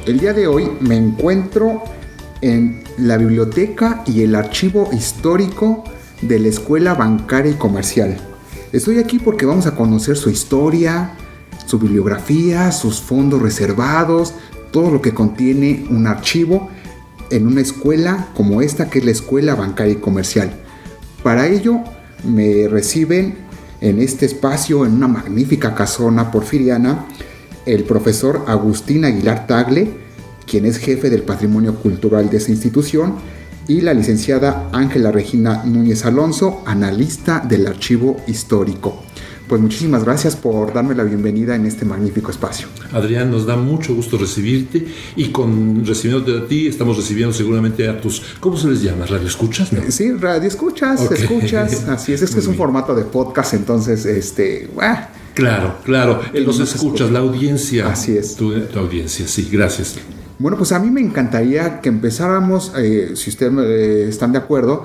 El día de hoy me encuentro en la biblioteca y el archivo histórico de la Escuela Bancaria y Comercial. Estoy aquí porque vamos a conocer su historia, su bibliografía, sus fondos reservados, todo lo que contiene un archivo en una escuela como esta, que es la Escuela Bancaria y Comercial. Para ello me reciben en este espacio, en una magnífica casona porfiriana, el profesor Agustín Aguilar Tagle, quien es jefe del patrimonio cultural de esta institución, y la licenciada Ángela Regina Núñez Alonso, analista del archivo histórico. Pues muchísimas gracias por darme la bienvenida en este magnífico espacio. Adrián, nos da mucho gusto recibirte, y recibiéndote a ti estamos recibiendo seguramente a tus, ¿cómo se les llama? ¿Radio escuchas? ¿No? Sí, radio escuchas, Okay. escuchas, así es que es un formato de podcast, entonces, Claro, los escuchas, la audiencia. Así es. Tu audiencia, sí, gracias. Bueno, pues a mí me encantaría que empezáramos, si ustedes están de acuerdo,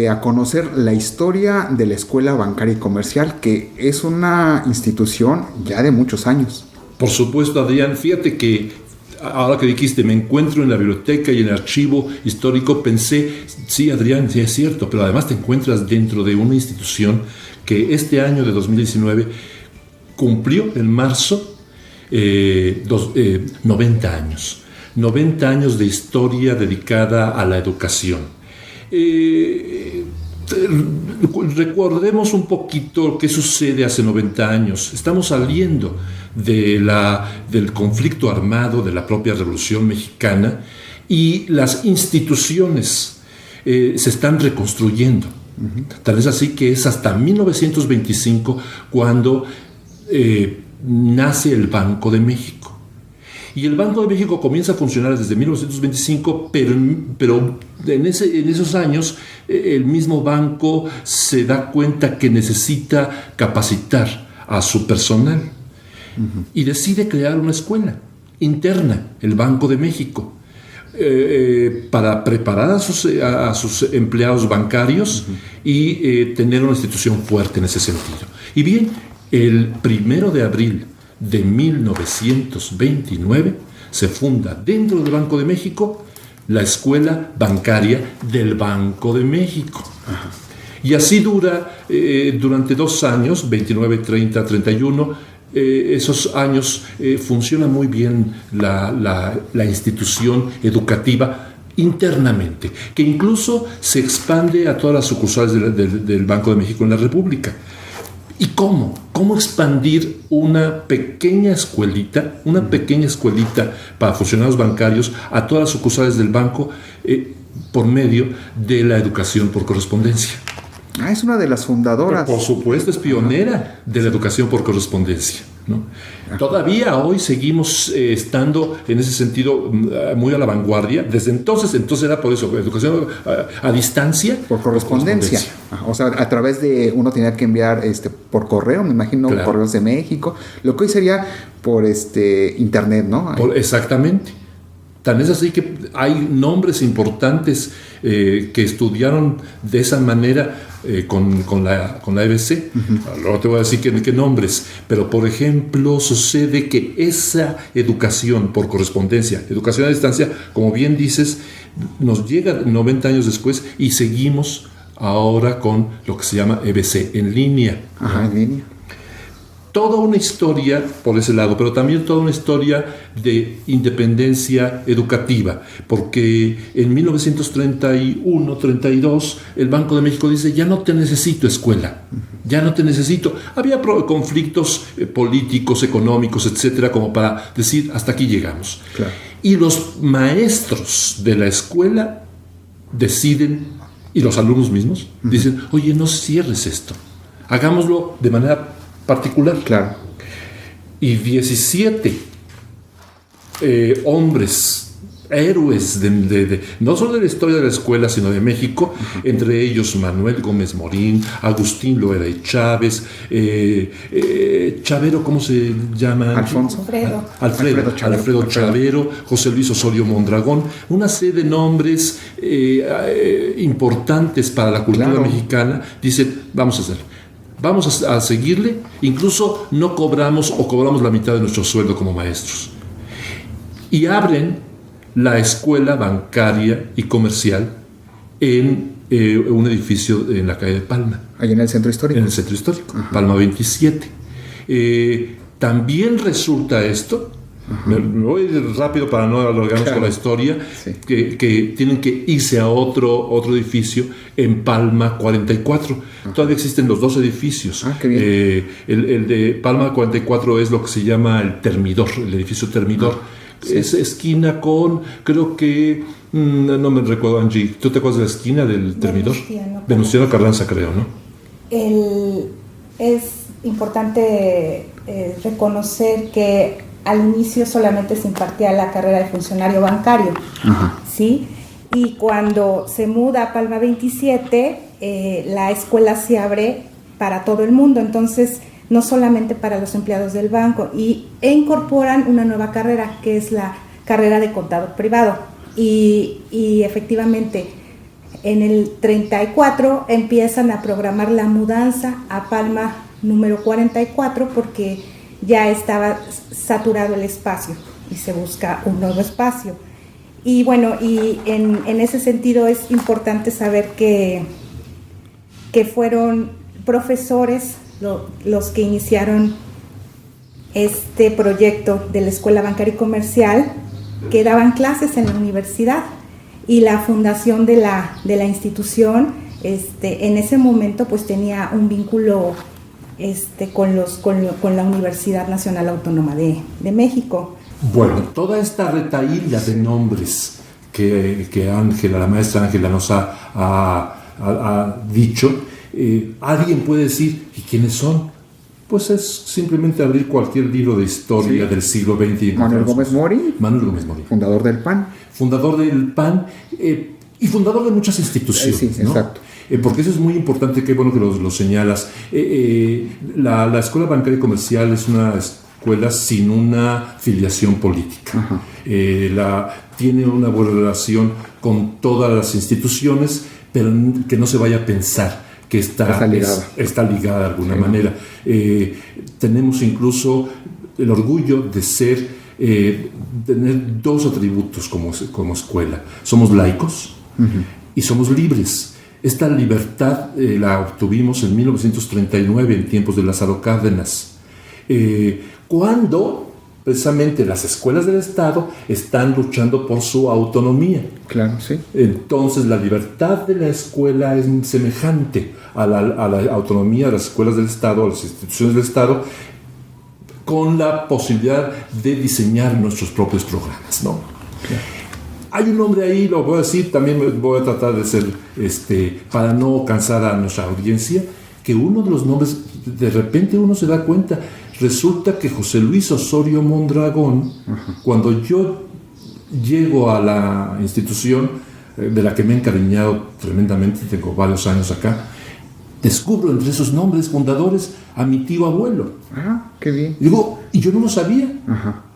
a conocer la historia de la Escuela Bancaria y Comercial, que es una institución ya de muchos años. Por supuesto, Adrián, fíjate que ahora que dijiste, me encuentro en la biblioteca y en el archivo histórico, pensé, sí, Adrián, sí es cierto, pero además te encuentras dentro de una institución que este año de 2019 cumplió en marzo 90 años. 90 años de historia dedicada a la educación. Recordemos un poquito qué sucede hace 90 años. Estamos saliendo del conflicto armado de la propia Revolución Mexicana, y las instituciones se están reconstruyendo. Tal es así que es hasta 1925 cuando nace el Banco de México. Y el Banco de México comienza a funcionar desde 1925, pero en esos años el mismo banco se da cuenta que necesita capacitar a su personal y decide crear una escuela interna, el Banco de México, para preparar a sus empleados bancarios y tener una institución fuerte en ese sentido. Y bien, el 1 de abril de 1929 se funda dentro del Banco de México la Escuela Bancaria del Banco de México. Ajá. Y así dura durante 2 años, 29, 30, 31. Esos años funciona muy bien la institución educativa internamente, que incluso se expande a todas las sucursales del Banco de México en la República. ¿Y cómo? ¿Cómo expandir una pequeña escuelita para funcionarios bancarios a todas las sucursales del banco por medio de la educación por correspondencia? Es una de las fundadoras. Por supuesto, es pionera de la educación por correspondencia, ¿no? Todavía hoy seguimos estando en ese sentido muy a la vanguardia. Desde entonces era por eso, educación a distancia. Por correspondencia. O sea, a través de, uno tenía que enviar por correo, me imagino, claro, correos de México, lo que hoy sería por internet, ¿no? Exactamente. Tan es así que hay nombres importantes que estudiaron de esa manera con la EBC. Luego te voy a decir qué nombres, pero por ejemplo sucede que esa educación por correspondencia, educación a distancia, como bien dices, nos llega 90 años después y seguimos ahora con lo que se llama EBC en línea. Ajá, en línea. Toda una historia por ese lado, pero también toda una historia de independencia educativa, porque en 1931-32 el Banco de México dice, ya no te necesito escuela, ya no te necesito. Había conflictos políticos, económicos, etcétera, como para decir, hasta aquí llegamos. Claro. Y los maestros de la escuela deciden, y los alumnos mismos dicen, oye, no cierres esto, hagámoslo de manera particular. Claro. Y 17 hombres, héroes no solo de la historia de la escuela, sino de México, entre ellos Manuel Gómez Morín, Agustín Loera y Chávez, Chavero, ¿cómo se llama? Alfonso. Alfredo Chavero, José Luis Osorio Mondragón, una serie de nombres importantes para la cultura mexicana. Dicen, vamos a hacerlo. Vamos a seguirle, incluso no cobramos o cobramos la mitad de nuestro sueldo como maestros. y abren la escuela bancaria y comercial en un edificio en la calle de Palma. Ahí en el centro histórico. En el centro histórico, Palma 27. También resulta esto, me voy rápido para no alargarnos con la historia, sí, que tienen que irse a otro edificio en Palma 44. Todavía existen los dos edificios. Qué bien. El de Palma 44 es lo que se llama el Termidor, el edificio Termidor. Sí. Es esquina con, creo que, no me recuerdo, Angie, ¿tú te acuerdas de la esquina del Termidor? Venustiano Carranza, creo, ¿no? Es importante reconocer que al inicio solamente se impartía la carrera de funcionario bancario, ¿sí? Y cuando se muda a Palma 27, la escuela se abre para todo el mundo, entonces no solamente para los empleados del banco, e incorporan una nueva carrera, que es la carrera de contador privado. Y efectivamente, en el 34 empiezan a programar la mudanza a Palma número 44 porque ya estaba saturado el espacio y se busca un nuevo espacio. Y bueno, y en ese sentido es importante saber que fueron profesores los que iniciaron este proyecto de la Escuela Bancaria y Comercial, que daban clases en la universidad, y la fundación de la institución en ese momento pues tenía un vínculo con la Universidad Nacional Autónoma de México. Bueno, toda esta retahíla de nombres que la maestra Ángela nos ha dicho, alguien puede decir, ¿y quiénes son? Pues es simplemente abrir cualquier libro de historia del siglo XX. Manuel Gómez Morín. Manuel Gómez Morín. Fundador del PAN. Fundador del PAN y fundador de muchas instituciones. Sí, ¿no? Exacto. Porque eso es muy importante, qué bueno que lo señalas. La Escuela Bancaria y Comercial es una escuela sin una filiación política. Tiene una buena relación con todas las instituciones, pero que no se vaya a pensar que está ligada de alguna manera. Tenemos incluso el orgullo de tener dos atributos como escuela. Somos laicos y somos libres. Esta libertad la obtuvimos en 1939, en tiempos de Lázaro Cárdenas, cuando precisamente las escuelas del Estado están luchando por su autonomía. Claro, sí. Entonces la libertad de la escuela es semejante a la autonomía de las escuelas del Estado, a las instituciones del Estado, con la posibilidad de diseñar nuestros propios programas, ¿no? Claro. Hay un nombre ahí, lo voy a decir, también voy a tratar de ser, para no cansar a nuestra audiencia, que uno de los nombres, de repente uno se da cuenta, resulta que José Luis Osorio Mondragón, cuando yo llego a la institución de la que me he encariñado tremendamente, tengo varios años acá, descubro entre esos nombres fundadores a mi tío abuelo. Qué bien. Y yo no lo sabía.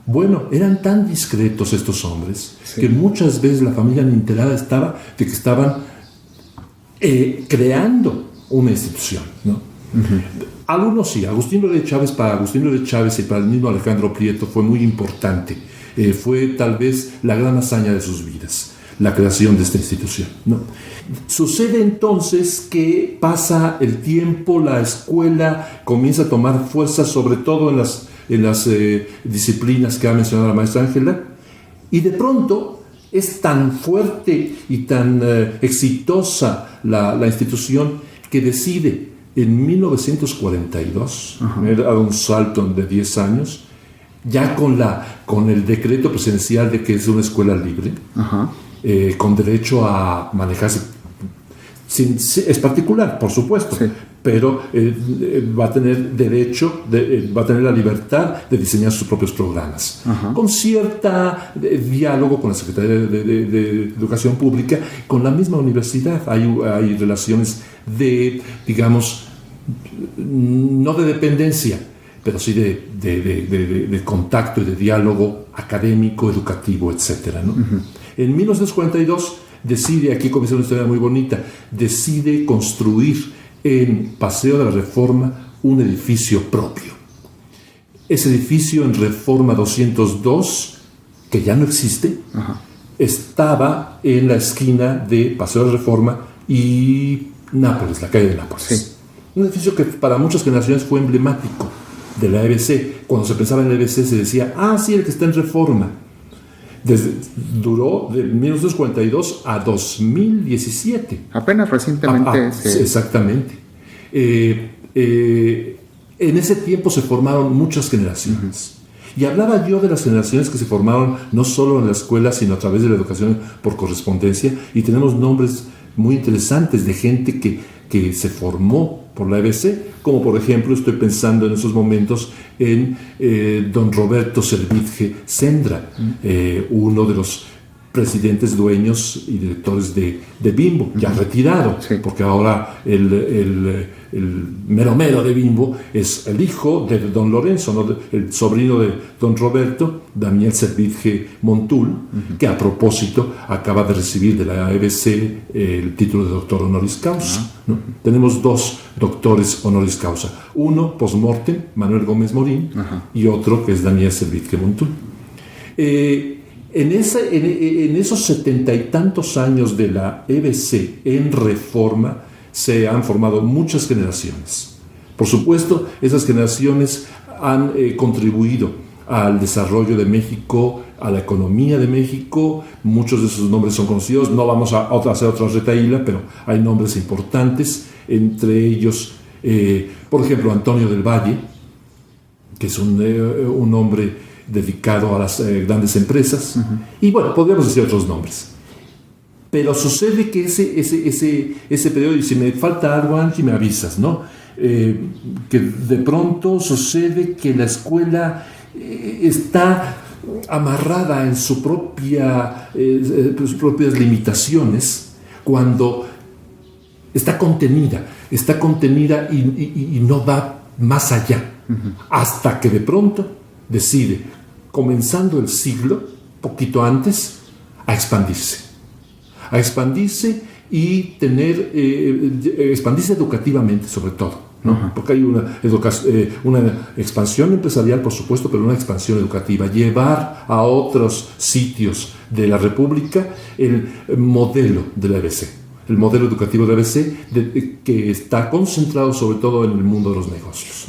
Bueno, eran tan discretos estos hombres que muchas veces la familia ni enterada estaba de que estaban creando una institución, ¿no? Algunos sí. Para Agustín López Chávez y para el mismo Alejandro Prieto fue muy importante. Fue tal vez la gran hazaña de sus vidas, la creación de esta institución, ¿no? Sucede entonces que pasa el tiempo, la escuela comienza a tomar fuerza, sobre todo en las disciplinas que ha mencionado la maestra Ángela, y de pronto es tan fuerte y tan exitosa la institución que decide en 1942, ha dado un salto de 10 años, ya con el decreto presidencial de que es una escuela libre, con derecho a manejarse, es particular, por supuesto, pero va a tener va a tener la libertad de diseñar sus propios programas, con cierta diálogo con la Secretaría de Educación Pública, con la misma universidad. Hay relaciones digamos, no de dependencia, pero sí de contacto y de diálogo académico, educativo, etc., ¿no? En 1942 decide, aquí comienza una historia muy bonita, decide construir en Paseo de la Reforma un edificio propio. Ese edificio en Reforma 202 que ya no existe, Ajá. estaba en la esquina de Paseo de Reforma y Nápoles, la calle de Nápoles. Sí. Un edificio que para muchas generaciones fue emblemático de la EBC. Cuando se pensaba en la EBC se decía, sí, el que está en Reforma. Duró de 1942 a 2017. Apenas recientemente. Exactamente. En ese tiempo se formaron muchas generaciones. Y hablaba yo de las generaciones que se formaron no solo en la escuela, sino a través de la educación por correspondencia. Y tenemos nombres muy interesantes de gente que se formó por la EBC, como por ejemplo estoy pensando en esos momentos en don Roberto Servitje Sendra, uno de los presidentes, dueños y directores de Bimbo, ya retirado, sí. porque ahora el mero mero de Bimbo es el hijo de don Lorenzo, ¿no? El sobrino de don Roberto, Daniel Servitje Montul, que a propósito acaba de recibir de la EBC el título de doctor honoris causa. ¿No? Tenemos 2 doctores honoris causa, uno post-mortem, Manuel Gómez Morín, y otro que es Daniel Servitje Montul. En esos 70 y tantos años de la EBC en Reforma se han formado muchas generaciones. Por supuesto, esas generaciones han contribuido al desarrollo de México, a la economía de México. Muchos de sus nombres son conocidos. No vamos a hacer otra retahíla, pero hay nombres importantes, entre ellos, por ejemplo, Antonio del Valle, que es un hombre dedicado a las grandes empresas, y bueno, podríamos decir otros nombres. Pero sucede que ese periodo, y si me falta algo, Angie, me avisas, ¿no? Que de pronto sucede que la escuela está amarrada en sus propias limitaciones, cuando está contenida y no va más allá, hasta que de pronto decide, comenzando el siglo, poquito antes, a expandirse y expandirse educativamente sobre todo, ¿no? Porque hay una expansión empresarial, por supuesto, pero una expansión educativa, llevar a otros sitios de la República el modelo de la EBC, el modelo educativo de la EBC, que está concentrado sobre todo en el mundo de los negocios.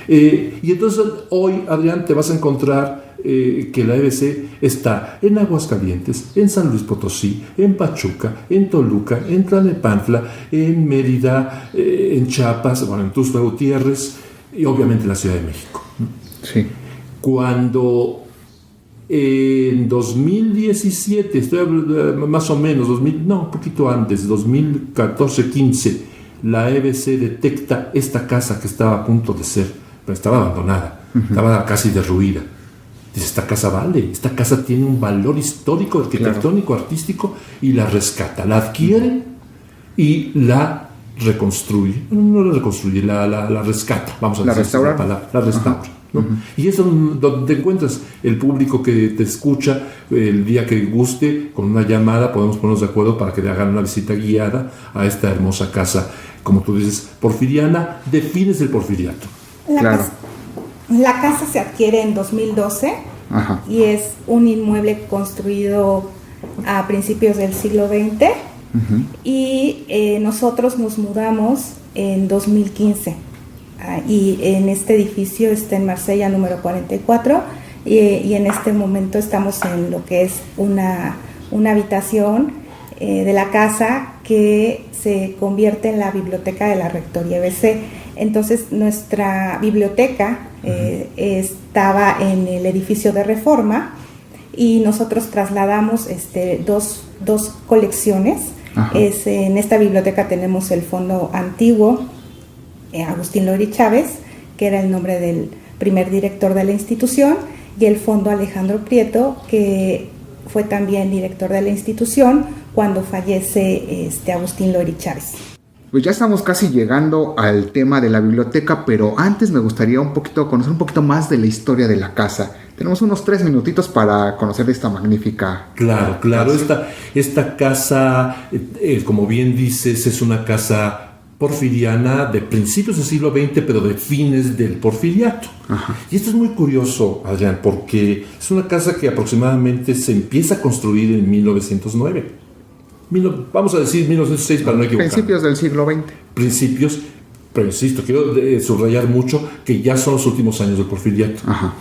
Y entonces hoy, Adrián, te vas a encontrar que la EBC está en Aguascalientes, en San Luis Potosí, en Pachuca, en Toluca, en Tlalnepantla, en Mérida, en Chiapas, en Tuxtla Gutiérrez y obviamente en la Ciudad de México. Sí. Cuando en 2017, estoy más o menos, un poquito antes, 2014-15, la EBC detecta esta casa que estaba a punto de estaba abandonada, estaba casi derruida. Dice, esta casa tiene un valor histórico, arquitectónico, artístico, y la rescata, la adquiere y la reconstruye. No la reconstruye, la rescata, vamos a decir esa palabra, la restaura. ¿No? Y es donde encuentras el público que te escucha. El día que guste, con una llamada podemos ponernos de acuerdo para que le hagan una visita guiada a esta hermosa casa, como tú dices, porfiriana. Defines el porfiriato. La casa se adquiere en 2012 y es un inmueble construido a principios del siglo XX y nosotros nos mudamos en 2015 y en este edificio está en Marsella número 44 y en este momento estamos en lo que es una habitación de la casa que se convierte en la biblioteca de la Rectoría EBC. Entonces nuestra biblioteca estaba en el edificio de Reforma y nosotros trasladamos dos colecciones. En esta biblioteca tenemos el fondo antiguo, Agustín Loeri Chávez, que era el nombre del primer director de la institución, y el fondo Alejandro Prieto, que fue también director de la institución cuando fallece Agustín Loeri Chávez. Pues ya estamos casi llegando al tema de la biblioteca, pero antes me gustaría conocer un poquito más de la historia de la casa. Tenemos unos 3 minutitos para conocer esta magnífica. Claro. Esta casa, como bien dices, es una casa porfiriana de principios del siglo XX, pero de fines del porfiriato. Ajá. Y esto es muy curioso, Adrián, porque es una casa que aproximadamente se empieza a construir en 1909. Vamos a decir 1906 para no equivocarme. Principios del siglo XX. Principios, pero insisto, quiero subrayar mucho que ya son los últimos años del porfiriato. Ajá.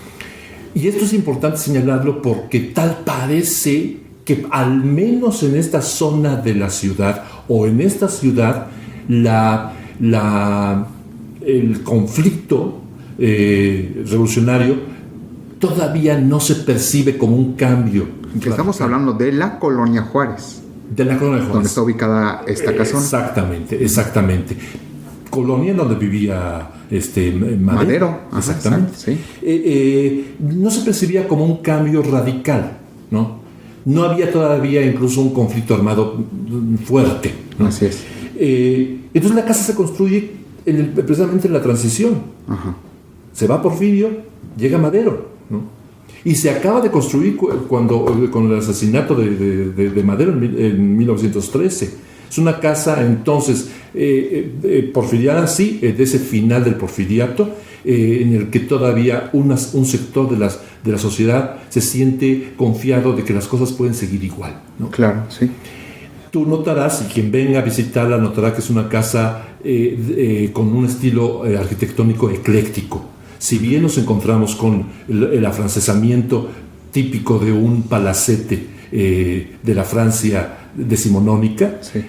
Y esto es importante señalarlo porque tal parece que al menos en esta zona de la ciudad o en esta ciudad el conflicto revolucionario todavía no se percibe como un cambio. Que estamos hablando de la Colonia Juárez. De la Colonia Juárez. Donde está ubicada esta casona. Exactamente. Colonia en donde vivía Madero. Ajá, exactamente. Exacto, sí. No se percibía como un cambio radical, ¿no? No había todavía incluso un conflicto armado fuerte, ¿no? Así es. Entonces la casa se construye precisamente en la transición. Ajá. Se va Porfirio, llega Madero, ¿no? Y se acaba de construir con el asesinato de Madero en 1913. Es una casa entonces porfiriana, sí, de ese final del porfiriato, en el que todavía un sector de la sociedad se siente confiado de que las cosas pueden seguir igual, ¿no? Claro, sí. Tú notarás, y quien venga a visitarla notará que es una casa con un estilo arquitectónico ecléctico. Si bien nos encontramos con el afrancesamiento típico de un palacete de la Francia decimonónica, sí.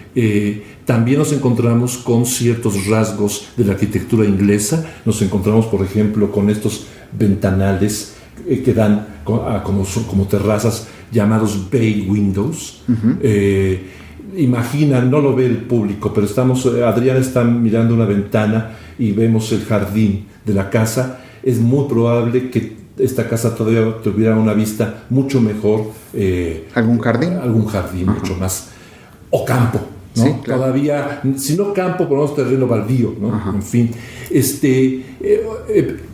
También nos encontramos con ciertos rasgos de la arquitectura inglesa. Nos encontramos, por ejemplo, con estos ventanales que dan como terrazas llamados bay windows. Uh-huh. Imagina, no lo ve el público, pero Adrián está mirando una ventana y vemos el jardín de la casa. Es muy probable que esta casa todavía tuviera una vista mucho mejor. ¿Algún jardín? Algún jardín, uh-huh. Mucho más. O campo, ¿no? Sí, claro. Todavía, si no campo, por lo menos terreno baldío, ¿no? Uh-huh. En fin.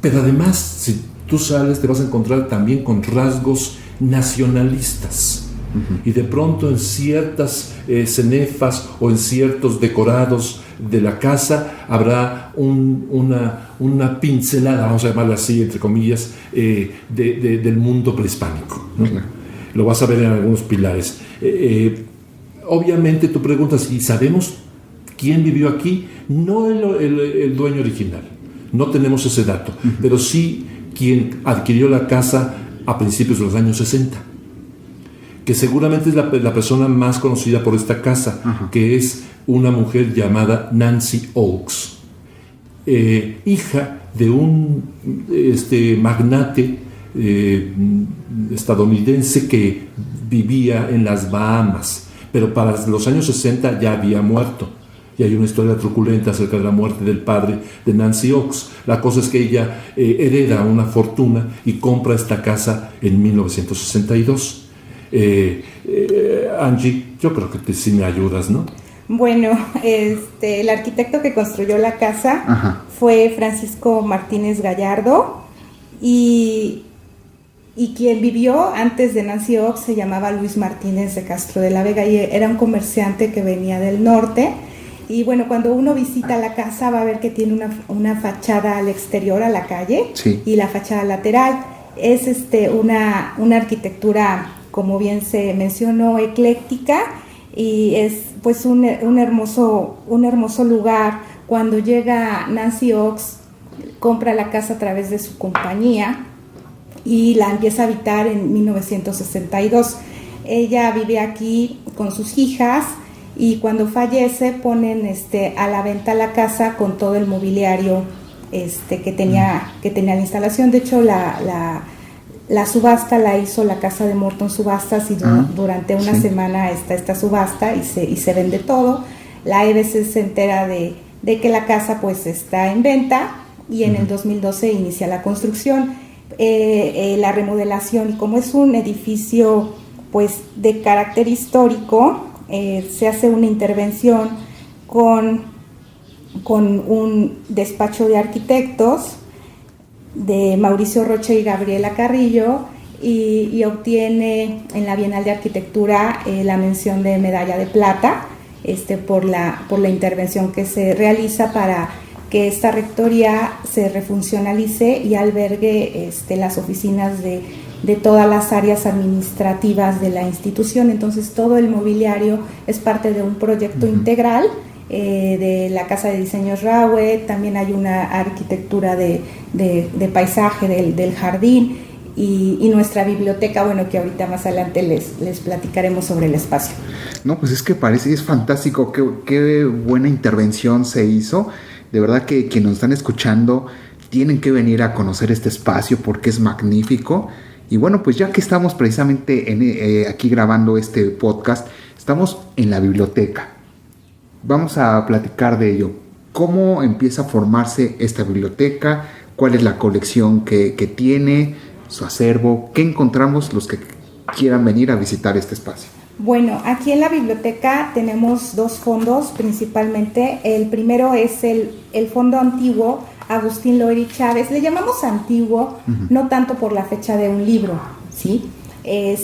Pero además, si tú sales, te vas a encontrar también con rasgos nacionalistas. Uh-huh. Y de pronto en ciertas cenefas o en ciertos decorados de la casa habrá una pincelada, vamos a llamarla así, entre comillas, del mundo prehispánico, ¿no? Uh-huh. Lo vas a ver en algunos pilares. Obviamente tú preguntas, ¿y sabemos quién vivió aquí? No el dueño original, no tenemos ese dato, uh-huh. Pero sí quien adquirió la casa a principios de los años 60. Que seguramente es la persona más conocida por esta casa, uh-huh. Que es una mujer llamada Nancy Oakes, hija de un magnate estadounidense que vivía en las Bahamas, pero para los años 60 ya había muerto. Y hay una historia truculenta acerca de la muerte del padre de Nancy Oakes. La cosa es que ella hereda una fortuna y compra esta casa en 1962. Angie, yo creo que sí me ayudas, ¿no? Bueno, el arquitecto que construyó la casa, ajá, fue Francisco Martínez Gallardo, y quien vivió antes de Nancy Oakes se llamaba Luis Martínez de Castro de la Vega, y era un comerciante que venía del norte. Y bueno, cuando uno visita la casa va a ver que tiene una fachada al exterior, a la calle, sí, y la fachada lateral. Es una arquitectura, como bien se mencionó, ecléctica, y es pues un hermoso lugar. Cuando llega Nancy Oakes, compra la casa a través de su compañía y la empieza a habitar en 1962. Ella vive aquí con sus hijas, y cuando fallece ponen a la venta la casa con todo el mobiliario que tenía la instalación. De hecho, la subasta la hizo la casa de Morton Subastas, y durante una semana está esta subasta y se vende todo. La EBC se entera de que la casa pues está en venta, y en el 2012 inicia la construcción, la remodelación. Y como es un edificio pues de carácter histórico, se hace una intervención con un despacho de arquitectos de Mauricio Rocha y Gabriela Carrillo, y obtiene en la Bienal de Arquitectura la mención de medalla de plata, por la intervención que se realiza para que esta rectoría se refuncionalice y albergue las oficinas de todas las áreas administrativas de la institución. Entonces todo el mobiliario es parte de un proyecto integral de la Casa de Diseños Rahue. También hay una arquitectura de paisaje del jardín y nuestra biblioteca, bueno, que ahorita más adelante les platicaremos sobre el espacio. No, pues es que parece, es fantástico, qué buena intervención se hizo. De verdad que quienes nos están escuchando tienen que venir a conocer este espacio porque es magnífico. Y bueno, pues ya que estamos precisamente aquí grabando este podcast, estamos en la biblioteca. Vamos a platicar de ello. ¿Cómo empieza a formarse esta biblioteca? ¿Cuál es la colección que tiene? ¿Su acervo? ¿Qué encontramos los que quieran venir a visitar este espacio? Bueno, aquí en la biblioteca tenemos dos fondos principalmente. El primero es el fondo antiguo Agustín Loeri Chávez. Le llamamos antiguo, no tanto por la fecha de un libro, ¿sí?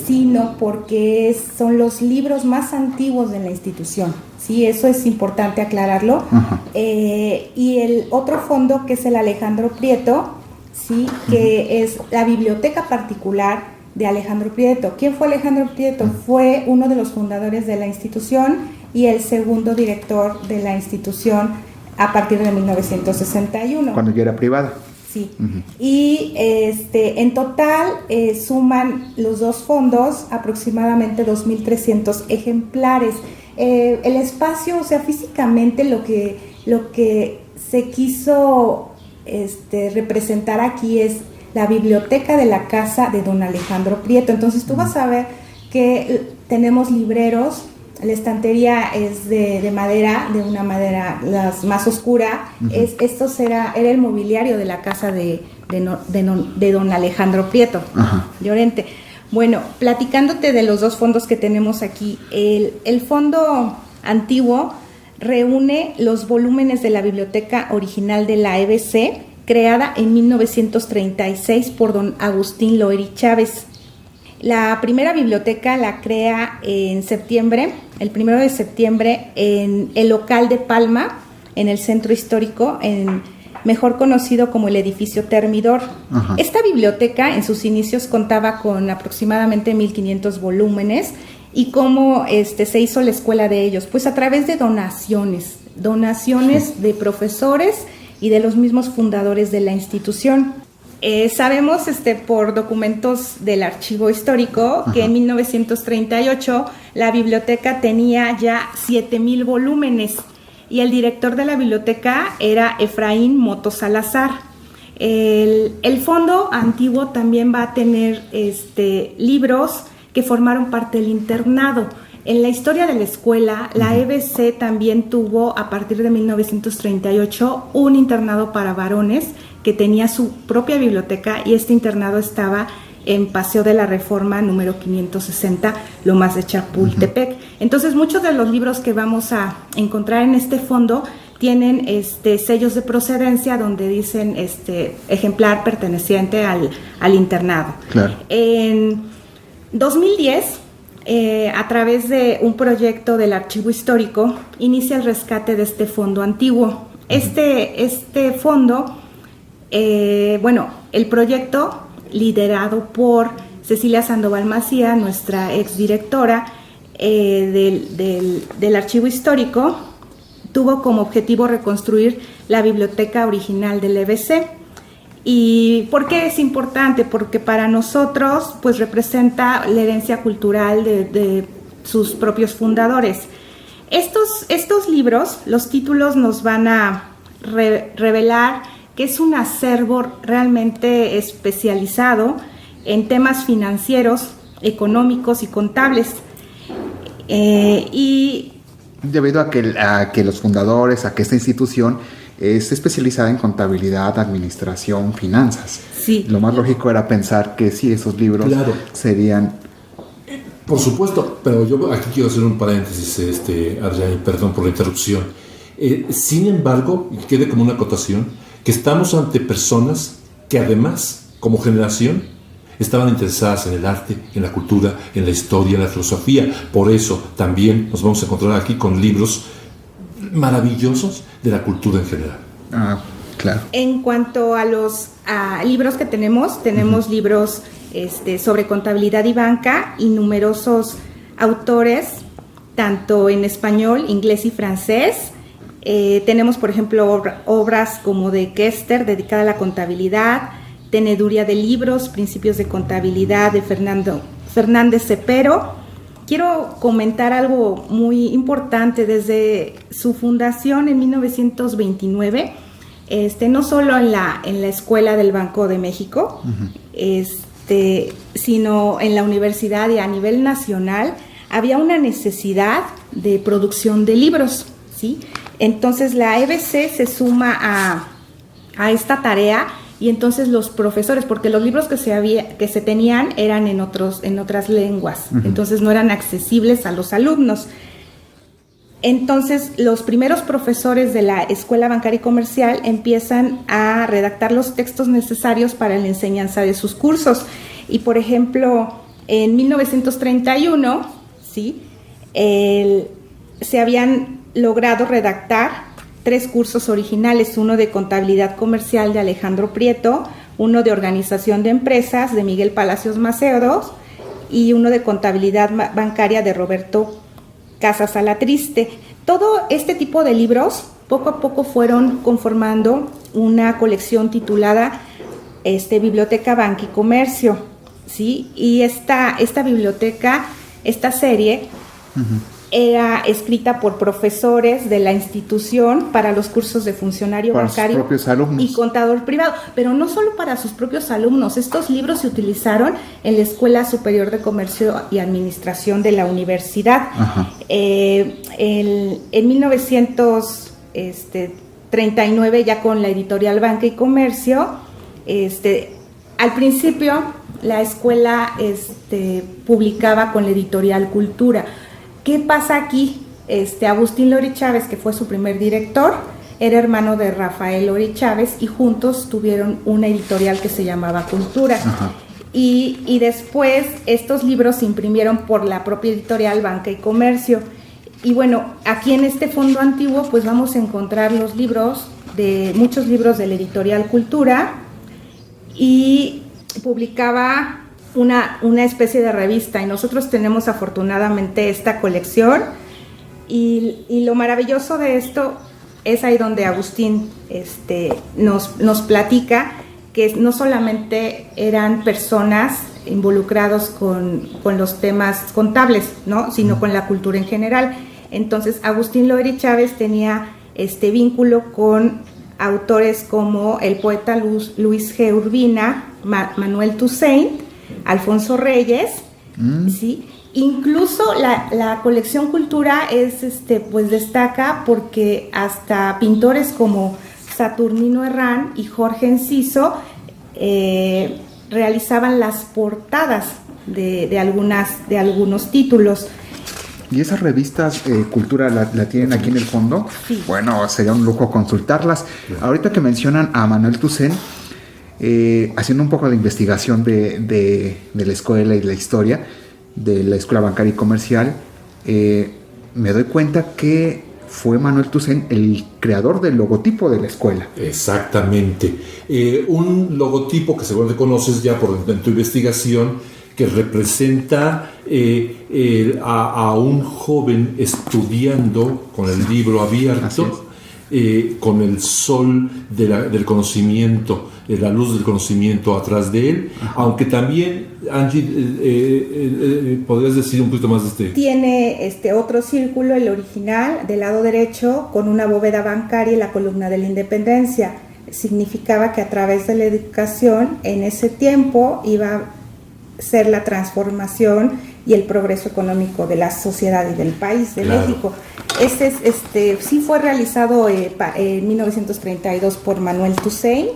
Sino porque son los libros más antiguos de la institución, ¿sí? Eso es importante aclararlo. Y el otro fondo, que es el Alejandro Prieto, ¿sí? Que es la biblioteca particular de Alejandro Prieto. ¿Quién fue Alejandro Prieto? Fue uno de los fundadores de la institución y el segundo director de la institución a partir de 1961. Cuando ya era privada. Sí. Y en total suman los dos fondos aproximadamente 2.300 ejemplares. El espacio, o sea, físicamente lo que se quiso representar aquí es la biblioteca de la casa de don Alejandro Prieto. Entonces tú vas a ver que tenemos libreros, la estantería es de madera, de una madera más oscura. Esto era el mobiliario de la casa de don Alejandro Prieto Llorente. Bueno, platicándote de los dos fondos que tenemos aquí, el fondo antiguo reúne los volúmenes de la biblioteca original de la EBC, creada en 1936 por don Agustín Loeri Chávez. La primera biblioteca la crea en septiembre, el 1 de septiembre, en el local de Palma, en el centro histórico, mejor conocido como el edificio Termidor. Esta biblioteca en sus inicios contaba con aproximadamente 1.500 volúmenes. ¿Y cómo se hizo la escuela de ellos? Pues a través de donaciones de profesores y de los mismos fundadores de la institución. Sabemos por documentos del archivo histórico que en 1938 la biblioteca tenía ya 7,000 volúmenes y el director de la biblioteca era Efraín Moto Salazar. El fondo antiguo también va a tener libros que formaron parte del internado. En la historia de la escuela, la EBC también tuvo, a partir de 1938, un internado para varones que tenía su propia biblioteca, y este internado estaba en Paseo de la Reforma número 560, Lomas de Chapultepec. Entonces, muchos de los libros que vamos a encontrar en este fondo tienen sellos de procedencia donde dicen ejemplar perteneciente al internado. Claro. En 2010, a través de un proyecto del archivo histórico, inicia el rescate de este fondo antiguo. Este fondo, el proyecto liderado por Cecilia Sandoval Macía, nuestra exdirectora del archivo histórico, tuvo como objetivo reconstruir la biblioteca original del EBC. ¿Y por qué es importante? Porque para nosotros pues representa la herencia cultural de sus propios fundadores. Estos libros, los títulos nos van a revelar que es un acervo realmente especializado en temas financieros, económicos y contables. Y debido a que los fundadores, a que esta institución es especializada en contabilidad, administración, finanzas. Sí. Lo más lógico era pensar que sí, esos libros serían... Por supuesto, pero yo aquí quiero hacer un paréntesis, Arjay, perdón por la interrupción. Sin embargo, y quede como una acotación, que estamos ante personas que además, como generación, estaban interesadas en el arte, en la cultura, en la historia, en la filosofía. Por eso también nos vamos a encontrar aquí con libros maravillosos de la cultura en general. Claro. En cuanto a los libros que tenemos libros sobre contabilidad y banca y numerosos autores, tanto en español, inglés y francés. Tenemos, por ejemplo, obras como de Kester, dedicada a la contabilidad, Teneduría de libros, Principios de contabilidad, de Fernández Cepero. Quiero comentar algo muy importante. Desde su fundación en 1929, no solo en la Escuela del Banco de México, sino en la universidad y a nivel nacional, había una necesidad de producción de libros, ¿sí? Entonces la EBC se suma a esta tarea, y entonces los profesores, porque los libros que se tenían eran en otras lenguas, entonces no eran accesibles a los alumnos. Entonces los primeros profesores de la Escuela Bancaria y Comercial empiezan a redactar los textos necesarios para la enseñanza de sus cursos. Y por ejemplo, en 1931, ¿sí?, se habían logrado redactar 3 cursos originales: uno de contabilidad comercial de Alejandro Prieto, uno de organización de empresas de Miguel Palacios Macedos y uno de contabilidad bancaria de Roberto Casas Alatriste. Todo este tipo de libros poco a poco fueron conformando una colección titulada Biblioteca Banca y Comercio, ¿sí? Y esta biblioteca, esta serie, era escrita por profesores de la institución para los cursos de funcionario bancario sus propios alumnos y contador privado, pero no solo para sus propios alumnos. Estos libros se utilizaron en la Escuela Superior de Comercio y Administración de la universidad. En 1939, ya con la editorial Banca y Comercio, al principio la escuela publicaba con la editorial Cultura. ¿Qué pasa aquí? Agustín Lori Chávez, que fue su primer director, era hermano de Rafael Lori Chávez, y juntos tuvieron una editorial que se llamaba Cultura. Y después estos libros se imprimieron por la propia editorial Banca y Comercio. Y bueno, aquí en este fondo antiguo pues vamos a encontrar muchos libros de la editorial Cultura, y publicaba una especie de revista, y nosotros tenemos afortunadamente esta colección, y lo maravilloso de esto es ahí donde Agustín nos platica que no solamente eran personas involucrados con los temas contables, ¿no?, sino con la cultura en general. Entonces Agustín Lori Chávez tenía vínculo con autores como el poeta Luis G. Urbina, Manuel Toussaint, Alfonso Reyes, ¿sí? Incluso la colección Cultura pues destaca porque hasta pintores como Saturnino Herrán y Jorge Enciso realizaban las portadas de algunos títulos. ¿Y esas revistas Cultura la tienen aquí en el fondo? Sí. Bueno, sería un lujo consultarlas. Ahorita que mencionan a Manuel Toussaint, haciendo un poco de investigación de la escuela y de la historia de la Escuela Bancaria y Comercial, me doy cuenta que fue Manuel Toussaint el creador del logotipo de la escuela. Exactamente. Un logotipo que seguramente conoces ya en tu investigación, que representa a un joven estudiando con el libro abierto, con el sol del conocimiento, la luz del conocimiento atrás de él. Aunque también, Angie, ¿podrías decir un poquito más de este? Tiene otro círculo, el original, del lado derecho, con una bóveda bancaria y la columna de la Independencia. Significaba que a través de la educación, en ese tiempo, iba a ser la transformación y el progreso económico de la sociedad y del país, de México. Sí fue realizado en 1932 por Manuel Toussaint.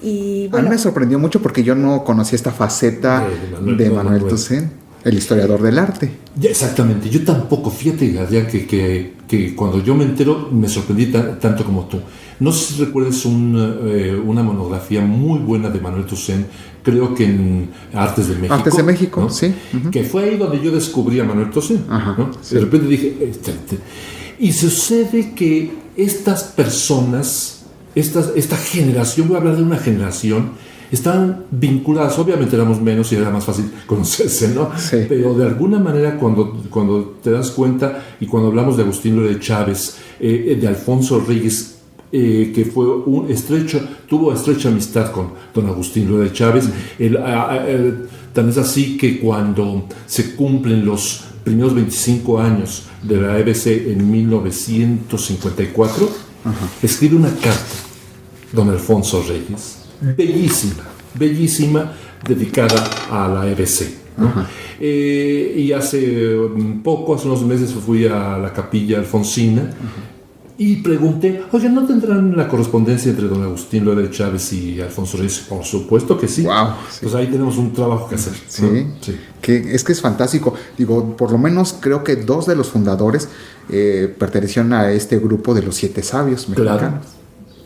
Y bueno, a mí me sorprendió mucho porque yo no conocía esta faceta de Manuel Toussaint, el historiador del arte. Exactamente, yo tampoco. Fíjate, Adrián, que cuando yo me entero me sorprendí tanto como tú. No sé si recuerdes una monografía muy buena de Manuel Toussaint, creo que en Artes de México. Artes de México, ¿no? Sí. Que fue ahí donde yo descubrí a Manuel Toussaint. ¿No? Sí. De repente dije, y sucede que estas personas, esta generación, voy a hablar de una generación, estaban vinculadas, obviamente éramos menos y era más fácil conocerse, ¿no? Sí. Pero de alguna manera cuando te das cuenta, y cuando hablamos de Agustín Lora de Chávez, de Alfonso Reyes, que tuvo estrecha amistad con don Agustín Lora de Chávez, tan es así que cuando se cumplen los primeros 25 años de la EBC en 1954, escribe una carta don Alfonso Reyes, bellísima, dedicada a la EBC, ¿no? Y hace unos meses fui a la capilla alfonsina y pregunté, oye, ¿no tendrán la correspondencia entre don Agustín Lora de Chávez y Alfonso Reyes? Por supuesto que sí. Wow, sí. Pues ahí tenemos un trabajo que hacer, Sí, ¿no? Sí. Que es fantástico. Digo, por lo menos creo que 2 de los fundadores pertenecían a este grupo de los 7 sabios mexicanos. Claro.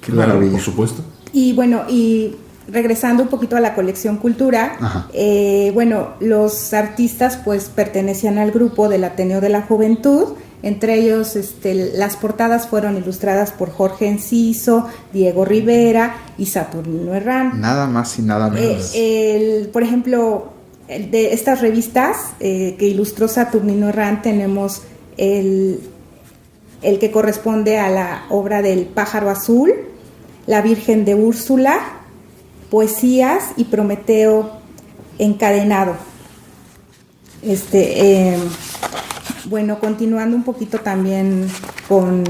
Qué maravilla. Por supuesto. Y bueno, y regresando un poquito a la colección Cultura, los artistas pues pertenecían al grupo del Ateneo de la Juventud. Entre ellos, las portadas fueron ilustradas por Jorge Enciso, Diego Rivera y Saturnino Herrán. Nada más y nada menos. Por ejemplo, de estas revistas que ilustró Saturnino Herrán, tenemos el que corresponde a la obra del Pájaro Azul, La Virgen de Úrsula, Poesías y Prometeo encadenado. Bueno, continuando un poquito también con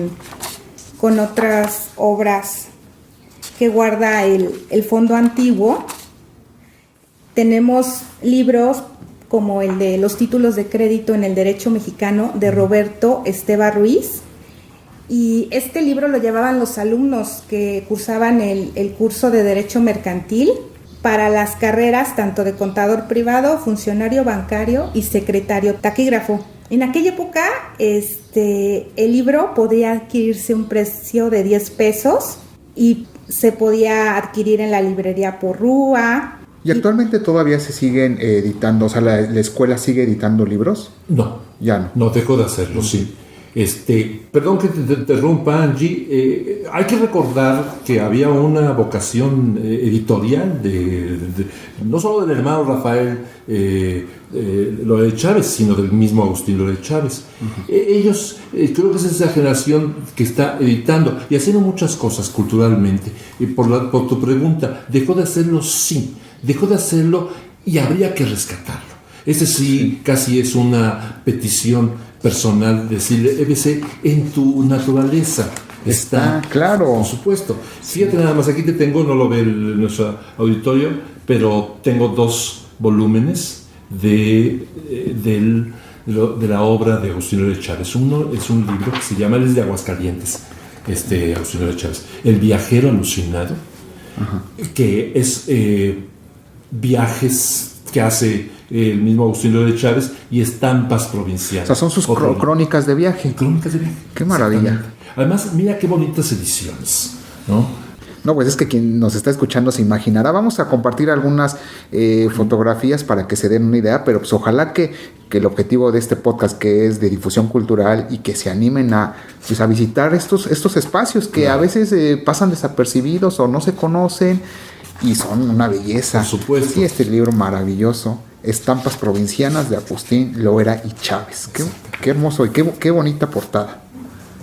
otras obras que guarda el Fondo Antiguo, tenemos libros como el de Los títulos de crédito en el derecho mexicano de Roberto Esteva Ruiz, y este libro lo llevaban los alumnos que cursaban el curso de Derecho Mercantil para las carreras tanto de contador privado, funcionario bancario y secretario taquígrafo. En aquella época, el libro podía adquirirse un precio de 10 pesos y se podía adquirir en la librería Porrúa. ¿Y actualmente todavía se siguen editando? O sea, ¿la escuela sigue editando libros? No. Ya no. No, dejó de hacerlo, sí. Perdón que te interrumpa, Angie. Hay que recordar que había una vocación editorial no solo del hermano Rafael Lora de Chávez, sino del mismo Agustín Lora de Chávez. Ellos, creo que es esa generación que está editando y haciendo muchas cosas culturalmente. Y por tu pregunta, ¿dejó de hacerlo? Sí, dejó de hacerlo y habría que rescatarlo. Ese sí, casi es una petición personal, decirle, EBC, en tu naturaleza está, claro. Por supuesto. Fíjate nada más, aquí te tengo, no lo ve nuestro auditorio, pero tengo 2 volúmenes de la obra de Agustín Lora de Chávez. Uno es un libro que se llama, él es de Aguascalientes, Agustín Lora de Chávez, El viajero alucinado, que es viajes que hace el mismo Agustín Lora de Chávez y estampas provinciales. O sea, son sus crónicas de viaje. Crónicas de viaje. Qué maravilla. Además, mira qué bonitas ediciones, ¿no? No, pues es que quien nos está escuchando se imaginará. Vamos a compartir algunas fotografías para que se den una idea, pero pues ojalá que el objetivo de este podcast, que es de difusión cultural, y que se animen a visitar estos espacios que a veces pasan desapercibidos o no se conocen y son una belleza. Por supuesto. Sí, este libro maravilloso, Estampas Provincianas de Agustín Lora y Chávez. Qué hermoso y qué bonita portada.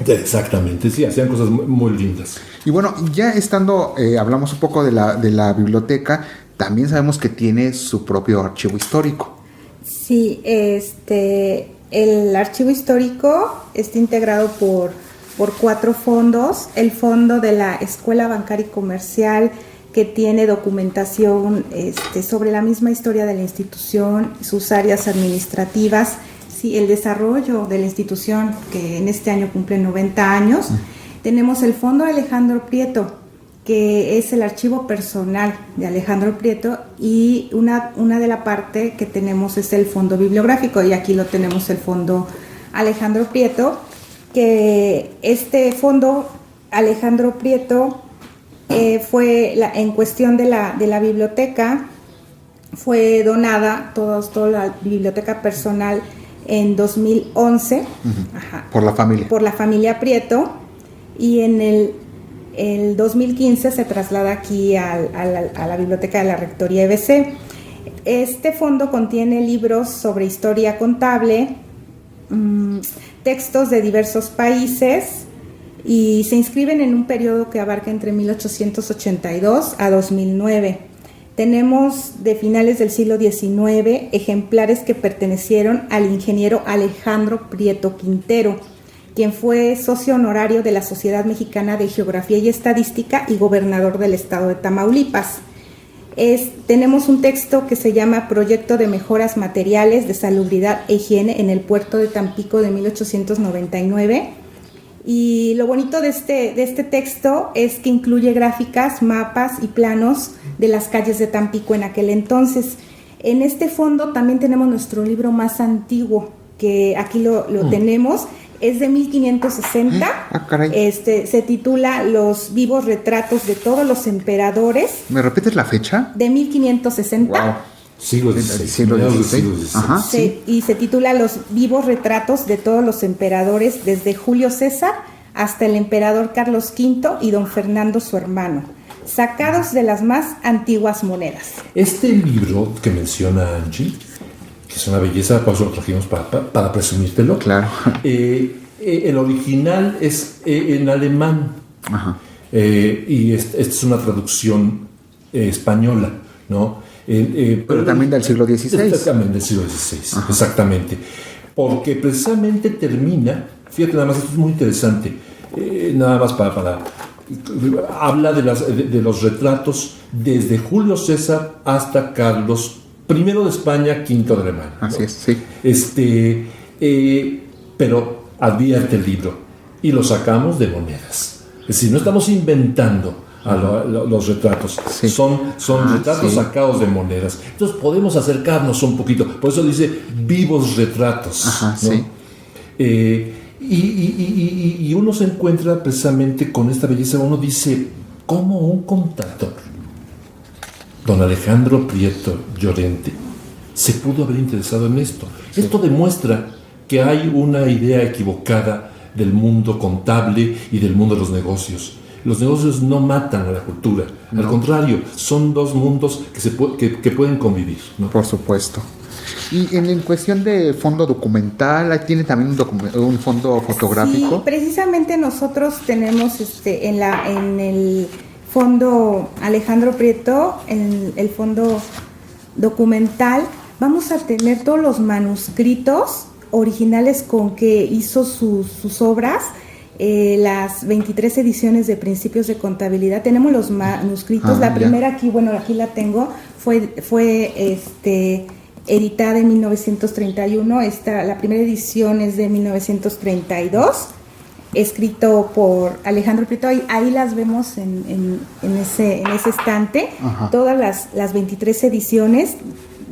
Exactamente, sí, hacían cosas muy, muy lindas. Y bueno, ya estando, hablamos un poco de la biblioteca, también sabemos que tiene su propio archivo histórico. Sí, el archivo histórico está integrado por 4 fondos. El fondo de la Escuela Bancaria y Comercial, que tiene documentación sobre la misma historia de la institución, sus áreas administrativas, sí, el desarrollo de la institución, que en este año cumple 90 años. Tenemos el Fondo Alejandro Prieto, que es el archivo personal de Alejandro Prieto, y una de la parte que tenemos es el fondo bibliográfico, y aquí lo tenemos, el Fondo Alejandro Prieto, que este fondo Alejandro Prieto en cuestión de la biblioteca, fue donada toda la biblioteca personal en 2011 por la familia. Por la familia Prieto, y en el 2015 se traslada aquí a la biblioteca de la Rectoría EBC. Este fondo contiene libros sobre historia contable, textos de diversos países, y se inscriben en un periodo que abarca entre 1882 a 2009. Tenemos de finales del siglo XIX ejemplares que pertenecieron al ingeniero Alejandro Prieto Quintero, quien fue socio honorario de la Sociedad Mexicana de Geografía y Estadística y gobernador del estado de Tamaulipas. Tenemos un texto que se llama Proyecto de Mejoras Materiales de Salubridad e Higiene en el Puerto de Tampico de 1899. Y lo bonito de este texto es que incluye gráficas, mapas y planos de las calles de Tampico en aquel entonces. En este fondo también tenemos nuestro libro más antiguo, que aquí lo tenemos, es de 1560. Caray. Se titula Los vivos retratos de todos los emperadores. ¿Me repites la fecha? De 1560. Wow. Siglo XVI. Ajá, sí. Y se titula Los vivos retratos de todos los emperadores, desde Julio César hasta el emperador Carlos V y don Fernando su hermano, sacados de las más antiguas monedas. Este libro que menciona Angie, que es una belleza, por eso lo trajimos para presumírtelo. Claro. El original es en alemán. Ajá. Y esta es una traducción española, ¿no? Pero también del siglo XVI. También del siglo XVI, exactamente. Porque precisamente termina, fíjate nada más, esto es muy interesante, nada más para habla de los retratos desde Julio César hasta Carlos I de España, V de Alemania, ¿no? Así es, sí. Pero advierte el libro, y lo sacamos de monedas. Es decir, no estamos inventando los retratos, sí. Son retratos sacados de monedas. Entonces podemos acercarnos un poquito. Por eso dice vivos retratos. Ajá, ¿no? Sí. Y uno se encuentra precisamente con esta belleza. Uno dice, ¿cómo un contador, don Alejandro Prieto Llorente, se pudo haber interesado en esto? Sí. Esto demuestra que hay una idea equivocada del mundo contable y del mundo de los negocios. Los negocios no matan a la cultura, al contrario, son dos mundos que pueden convivir, ¿no? Por supuesto. Y en cuestión de fondo documental, ¿tiene también un fondo fotográfico? Sí, precisamente nosotros tenemos en el fondo Alejandro Prieto, en el fondo documental, vamos a tener todos los manuscritos originales con que hizo sus obras. Las 23 ediciones de Principios de Contabilidad, tenemos los manuscritos. La primera aquí la tengo, fue editada en 1931. La primera edición es de 1932, escrito por Alejandro Prieto. Ahí las vemos en ese estante. Ajá. Todas las 23 ediciones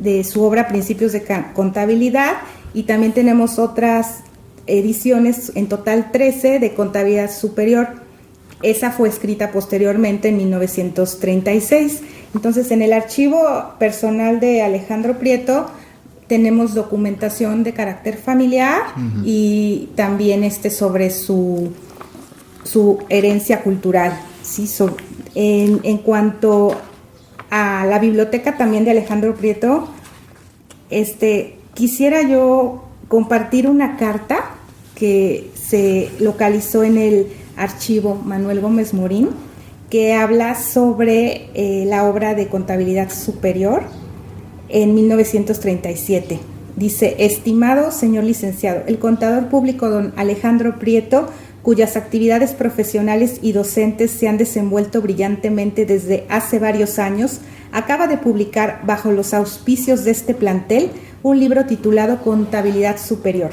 de su obra Principios de Contabilidad, y también tenemos otras ediciones, en total 13, de Contabilidad Superior. Esa fue escrita posteriormente en 1936. Entonces, en el archivo personal de Alejandro Prieto tenemos documentación de carácter familiar, uh-huh, y también sobre su herencia cultural, ¿sí? En cuanto a la biblioteca también de Alejandro Prieto, quisiera yo compartir una carta que se localizó en el archivo Manuel Gómez Morín, que habla sobre la obra de Contabilidad Superior en 1937. Dice: estimado señor licenciado, el contador público don Alejandro Prieto, cuyas actividades profesionales y docentes se han desenvuelto brillantemente desde hace varios años, acaba de publicar, bajo los auspicios de este plantel, un libro titulado Contabilidad Superior,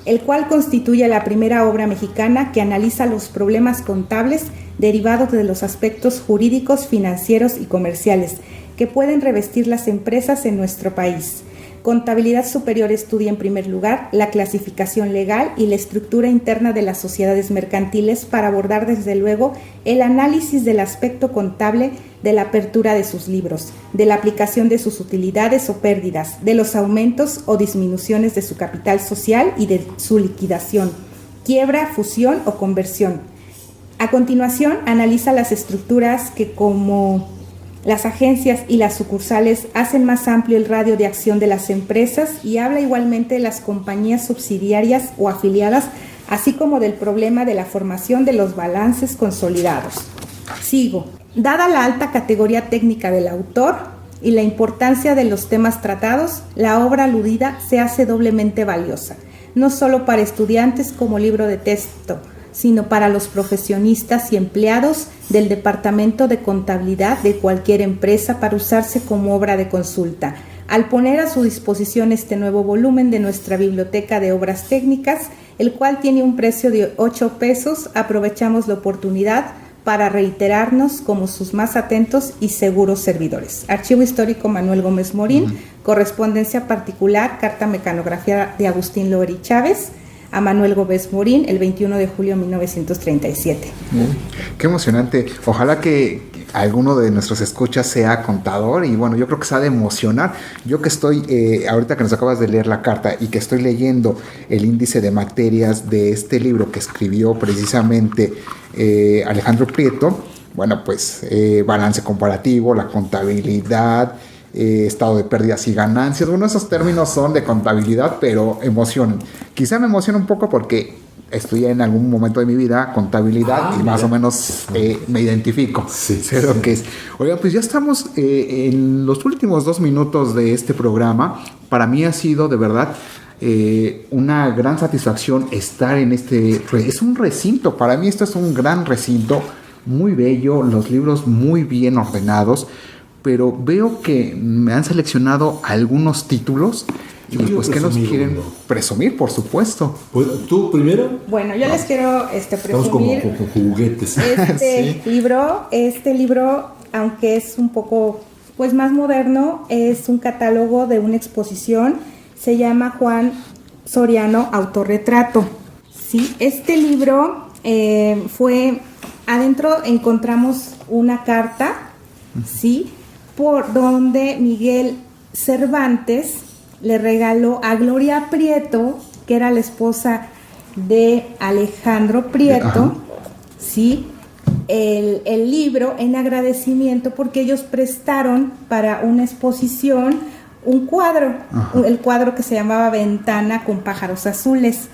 el cual constituye la primera obra mexicana que analiza los problemas contables derivados de los aspectos jurídicos, financieros y comerciales que pueden revestir las empresas en nuestro país. Contabilidad Superior estudia en primer lugar la clasificación legal y la estructura interna de las sociedades mercantiles para abordar desde luego el análisis del aspecto contable de la apertura de sus libros, de la aplicación de sus utilidades o pérdidas, de los aumentos o disminuciones de su capital social y de su liquidación, quiebra, fusión o conversión. A continuación, analiza las estructuras que, como las agencias y las sucursales, hacen más amplio el radio de acción de las empresas y habla igualmente de las compañías subsidiarias o afiliadas, así como del problema de la formación de los balances consolidados. Sigo. Dada la alta categoría técnica del autor y la importancia de los temas tratados, la obra aludida se hace doblemente valiosa, no solo para estudiantes como libro de texto, sino para los profesionistas y empleados del Departamento de Contabilidad de cualquier empresa para usarse como obra de consulta. Al poner a su disposición este nuevo volumen de nuestra biblioteca de obras técnicas, el cual tiene un precio de 8 pesos, aprovechamos la oportunidad para reiterarnos como sus más atentos y seguros servidores. Archivo Histórico Manuel Gómez Morín, correspondencia particular, carta mecanografiada de Agustín Loeri Chávez, a Manuel Gómez Morín, el 21 de julio de 1937. Qué emocionante. Ojalá que alguno de nuestros escuchas sea contador y bueno, yo creo que se ha de emocionar. Yo que estoy, ahorita que nos acabas de leer la carta y que estoy leyendo el índice de materias de este libro que escribió precisamente Alejandro Prieto, bueno, pues balance comparativo, la contabilidad, estado de pérdidas y ganancias. Bueno, esos términos son de contabilidad, pero emocionan. Quizá me emociona un poco porque estudié en algún momento de mi vida contabilidad y más o menos me identifico. Sé lo que es. Oiga, pues ya estamos en los últimos 2 minutos de este programa. Para mí ha sido de verdad una gran satisfacción estar en este. Es un recinto. Para mí esto es un gran recinto, muy bello, los libros muy bien ordenados. Pero veo que me han seleccionado algunos títulos y pues que nos quieren presumir, por supuesto. Pues, ¿tú primero? Bueno, yo les quiero Estamos presumir como juguetes. Este libro, aunque es un poco pues más moderno, es un catálogo de una exposición. Se llama Juan Soriano Autorretrato. Sí, este libro fue adentro encontramos una carta, sí, por donde Miguel Cervantes le regaló a Gloria Prieto, que era la esposa de Alejandro Prieto, sí, el libro en agradecimiento porque ellos prestaron para una exposición un cuadro, el cuadro que se llamaba Ventana con pájaros azules.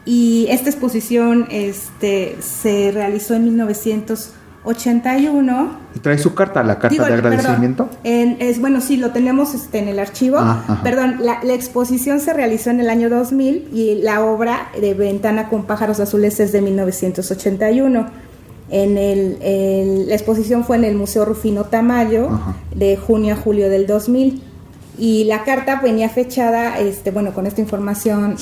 Y esta exposición se realizó en 1981. ¿Y trae su carta, la carta de agradecimiento? Bueno, sí, lo tenemos en el archivo. Perdón, la exposición se realizó en el año 2000 y la obra de Ventana con pájaros azules es de 1981. La exposición fue en el Museo Rufino Tamayo de junio a julio del 2000. Y la carta venía fechada, con esta información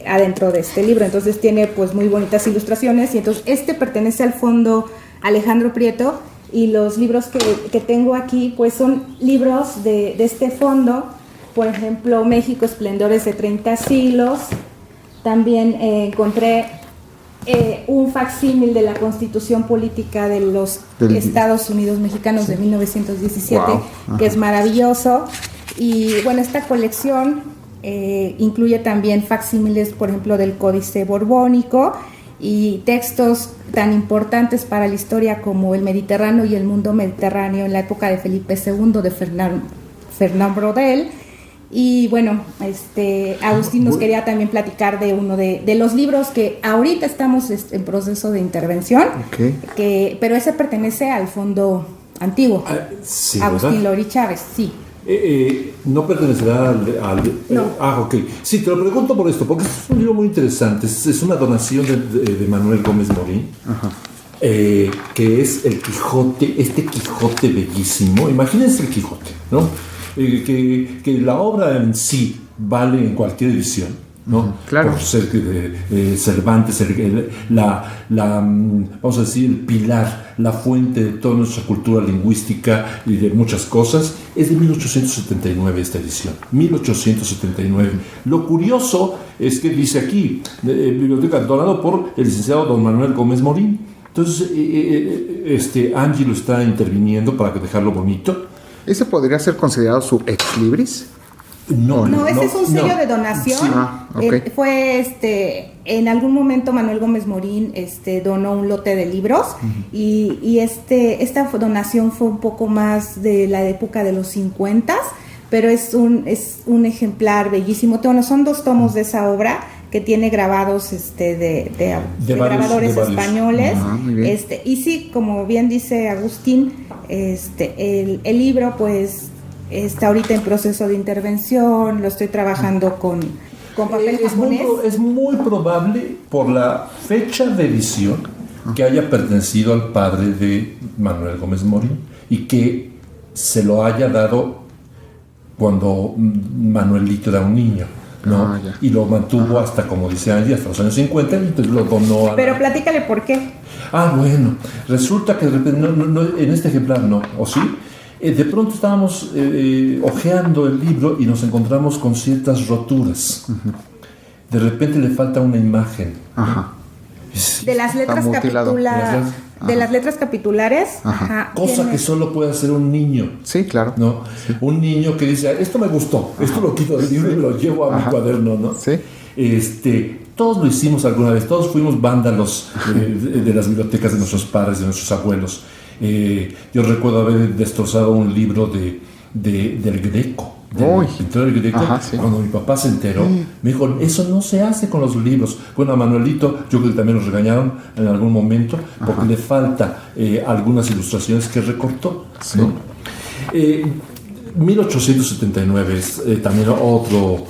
adentro de este libro. Entonces tiene pues muy bonitas ilustraciones y entonces pertenece al Fondo Alejandro Prieto y los libros que tengo aquí pues son libros de este fondo. Por ejemplo, México, Esplendores de 30 siglos. También encontré un facsímil de la Constitución Política de los Estados Unidos Mexicanos de 1917, que es maravilloso. Y bueno, esta colección incluye también facsímiles, por ejemplo, del Códice Borbónico y textos tan importantes para la historia como El Mediterráneo y el Mundo Mediterráneo en la época de Felipe II de Fernand Braudel. Y bueno, Agustín nos quería también platicar de uno de los libros que ahorita estamos en proceso de intervención, pero ese pertenece al fondo antiguo, sí, Agustín Loeri Chávez, sí. No pertenecerá al no. Ok. Sí, te lo pregunto por esto, porque es un libro muy interesante. Es una donación de Manuel Gómez Morín, que es el Quijote, este Quijote bellísimo. Imagínense el Quijote, ¿no? Que la obra en sí vale en cualquier edición, ¿no? Claro. Por ser Cervantes, vamos a decir, el pilar, la fuente de toda nuestra cultura lingüística y de muchas cosas. Es de 1879 esta edición, 1879. Lo curioso es que dice aquí, biblioteca donado por el licenciado don Manuel Gómez Morín. Entonces, Angie lo está interviniendo para dejarlo bonito. ¿Ese podría ser considerado su ex libris? No, ese es un sello de donación. Sí. Okay. Fue en algún momento Manuel Gómez Morín donó un lote de libros, y esta donación fue un poco más de la época de los 50, pero es un ejemplar bellísimo. Bueno, son 2 tomos de esa obra que tiene grabados de grabadores españoles. Muy bien. Y sí, como bien dice Agustín, el libro pues está ahorita en proceso de intervención, lo estoy trabajando con papel japonés. Es muy probable, por la fecha de edición, que haya pertenecido al padre de Manuel Gómez Morín y que se lo haya dado cuando Manuelito era un niño, ¿no? Y lo mantuvo hasta, como dice Angie, hasta los años 50, y entonces lo donó a... Pero platícale por qué. Bueno, resulta que de repente, no, en este ejemplar no, ¿o sí? De pronto estábamos hojeando el libro y nos encontramos con ciertas roturas. De repente le falta una imagen. De las letras capitulares. Cosa que solo puede hacer un niño. Sí, claro. ¿No? Sí. Un niño que dice, esto me gustó, esto lo quito del libro y lo llevo a mi cuaderno, ¿no? Sí. Todos lo hicimos alguna vez, todos fuimos vándalos de las bibliotecas de nuestros padres, de nuestros abuelos. Yo recuerdo haber destrozado un libro del Greco, del pintor del Greco. Cuando mi papá se enteró, me dijo, eso no se hace con los libros. Bueno, a Manuelito yo creo que también nos regañaron en algún momento porque le falta algunas ilustraciones que recortó, ¿no? 1879 es también otro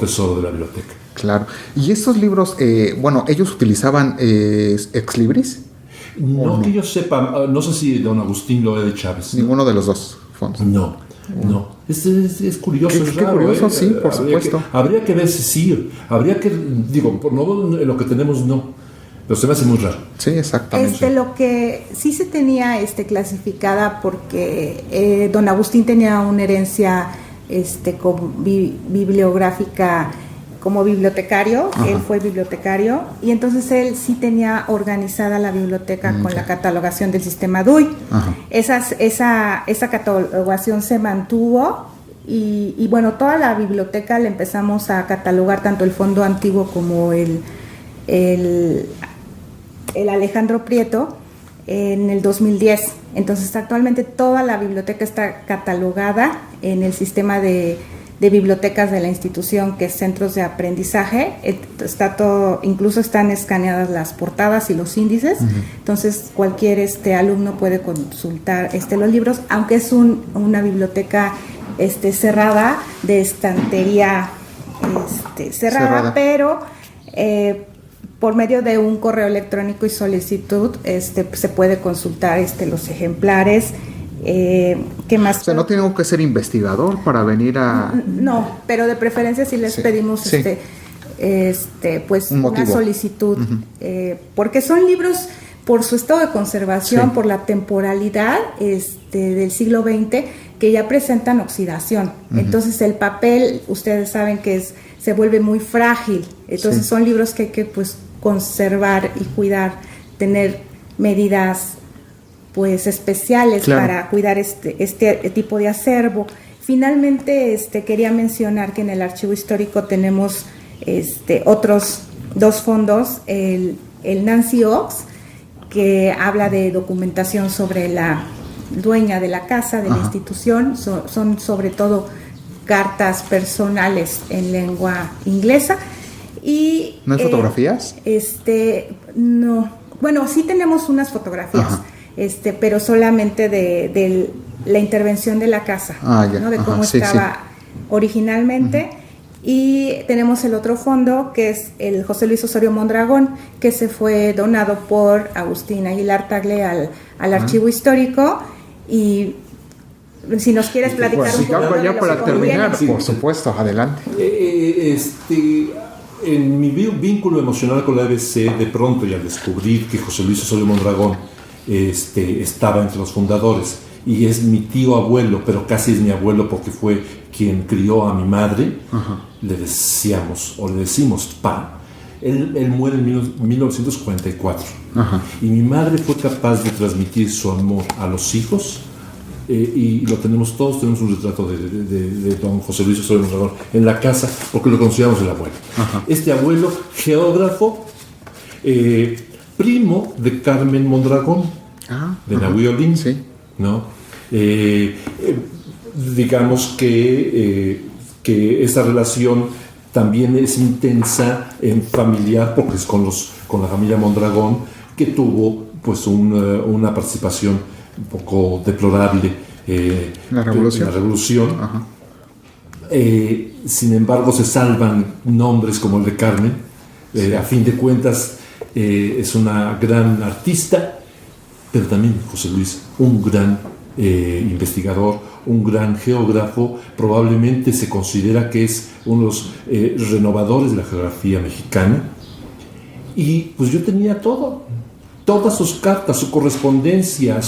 tesoro de la biblioteca. Claro. ¿Y estos libros, ellos utilizaban ex libris? No que yo sepa, no sé si don Agustín Loé de Chávez. Ninguno de los dos fondos. No. Es curioso, es raro. Curioso, sí, por supuesto. Habría que ver si sí, por no lo que tenemos no, pero se me hace muy raro. Sí, exactamente. Lo que sí se tenía clasificada, porque don Agustín tenía una herencia bibliográfica como bibliotecario. Él fue bibliotecario, y entonces él sí tenía organizada la biblioteca con la catalogación del sistema DUI. Esa catalogación se mantuvo, y bueno, toda la biblioteca la empezamos a catalogar, tanto el fondo antiguo como el Alejandro Prieto, en el 2010. Entonces actualmente toda la biblioteca está catalogada en el sistema de bibliotecas de la institución, que es Centros de Aprendizaje. Está todo, incluso están escaneadas las portadas y los índices. Entonces cualquier alumno puede consultar los libros, aunque es una biblioteca cerrada, de estantería cerrada, pero por medio de un correo electrónico y solicitud se puede consultar los ejemplares. ¿Qué más? O sea, no tengo que ser investigador para venir a... No, pero de preferencia sí les pedimos pues una solicitud, porque son libros, por su estado de conservación, por la temporalidad del siglo XX, que ya presentan oxidación. Entonces el papel, ustedes saben que se vuelve muy frágil. Entonces son libros que hay que pues conservar y cuidar, tener medidas pues especiales para cuidar este tipo de acervo. Finalmente quería mencionar que en el archivo histórico tenemos otros 2 fondos, el Nancy Ox, que habla de documentación sobre la dueña de la casa, de la institución. Son sobre todo cartas personales en lengua inglesa. Y ¿no hay fotografías? No. Bueno, sí tenemos unas fotografías, pero solamente de la intervención de la casa, ¿no? De cómo estaba originalmente. Y tenemos el otro fondo, que es el José Luis Osorio Mondragón, que se fue donado por Agustín Aguilar Tagle al archivo histórico, y Si nos quieres platicar un poco. Ya para terminar, por supuesto, adelante. En mi vínculo emocional con la EBC, de pronto, y al descubrir que José Luis Osorio Mondragón estaba entre los fundadores, y es mi tío abuelo, pero casi es mi abuelo porque fue quien crió a mi madre, le decimos Pa. Él muere en 1944. Y mi madre fue capaz de transmitir su amor a los hijos, y lo tenemos todos, tenemos un retrato de don José Luis Osorio Mondragón en la casa, porque lo consideramos el abuelo. Este abuelo, geógrafo, primo de Carmen Mondragón, de Nahui Olin, sí. ¿no? Digamos que esta relación también es intensa en familiar, porque es con la familia Mondragón, que tuvo pues una participación un poco deplorable la revolución. Sin embargo, se salvan nombres como el de Carmen. A fin de cuentas, es una gran artista, pero también José Luis, un gran investigador, un gran geógrafo. Probablemente se considera que es uno de los renovadores de la geografía mexicana. Y pues yo tenía todas sus cartas, su correspondencia,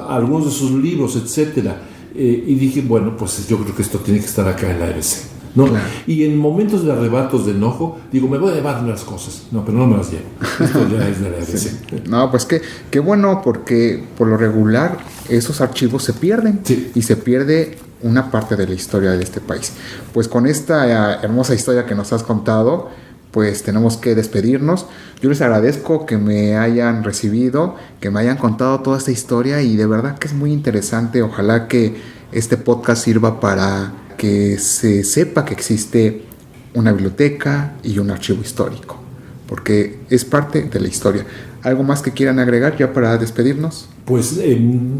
algunos de sus libros, etcétera. Y dije, bueno, pues yo creo que esto tiene que estar acá en la EBC, ¿no? Claro. Y en momentos de arrebatos de enojo, digo, me voy a llevar las cosas. No, pero no me las llevo. Esto ya es de la EBC. Sí. No, pues qué bueno, porque por lo regular esos archivos se pierden, sí. Y se pierde una parte de la historia de este país. Pues con esta hermosa historia que nos has contado, pues tenemos que despedirnos. Yo les agradezco que me hayan recibido, que me hayan contado toda esta historia, y de verdad que es muy interesante. Ojalá que este podcast sirva para que se sepa que existe una biblioteca y un archivo histórico, porque es parte de la historia. ¿Algo más que quieran agregar ya para despedirnos? Pues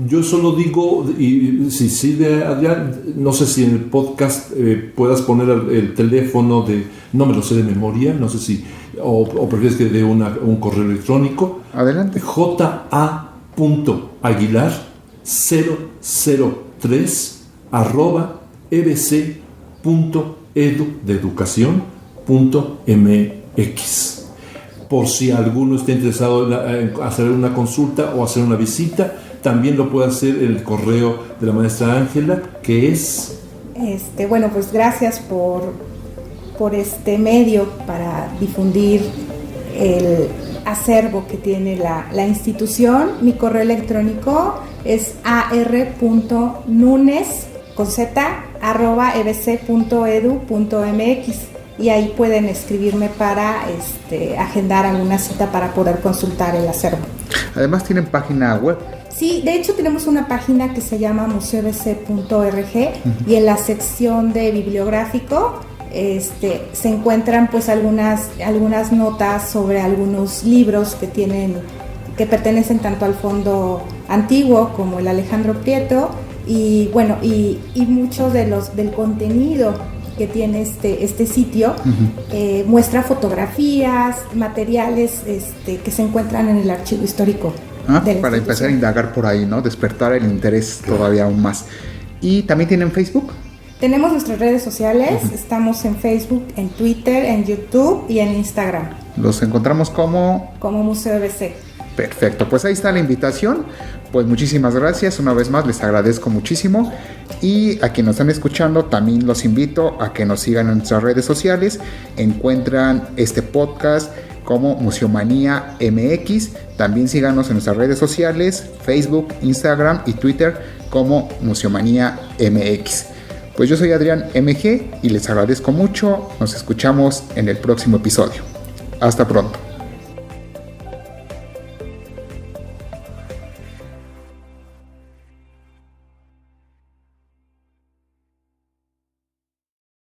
yo solo digo, y si sirve, Adrián, no sé si en el podcast puedas poner el teléfono no me lo sé de memoria, no sé si, o prefieres que dé un correo electrónico. Adelante. ja.aguilar003@ebc.edu de educación.mx. Por si alguno está interesado en hacer una consulta o hacer una visita, también lo puede hacer en el correo de la maestra Ángela, que es... Bueno, pues gracias por este medio para difundir el acervo que tiene la institución. Mi correo electrónico es ar.nunes@ebc.edu.mx. Y ahí pueden escribirme para agendar alguna cita para poder consultar el acervo. Además tienen página web. Sí, de hecho tenemos una página que se llama museoebc.org, y en la sección de bibliográfico se encuentran pues algunas notas sobre algunos libros que pertenecen tanto al Fondo Antiguo como el Alejandro Prieto, y bueno, y mucho del contenido que tiene este sitio. Muestra fotografías, materiales que se encuentran en el archivo histórico. Para empezar a indagar por ahí, ¿no? Despertar el interés todavía aún más. ¿Y también tienen Facebook? Tenemos nuestras redes sociales. Estamos en Facebook, en Twitter, en YouTube y en Instagram. Los encontramos como Museo EBC. Perfecto, pues ahí está la invitación. Pues muchísimas gracias, una vez más les agradezco muchísimo, y a quienes nos están escuchando también los invito a que nos sigan en nuestras redes sociales. Encuentran este podcast como Museomanía MX. También síganos en nuestras redes sociales, Facebook, Instagram y Twitter como Museomanía MX. Pues yo soy Adrián MG y les agradezco mucho. Nos escuchamos en el próximo episodio. Hasta pronto.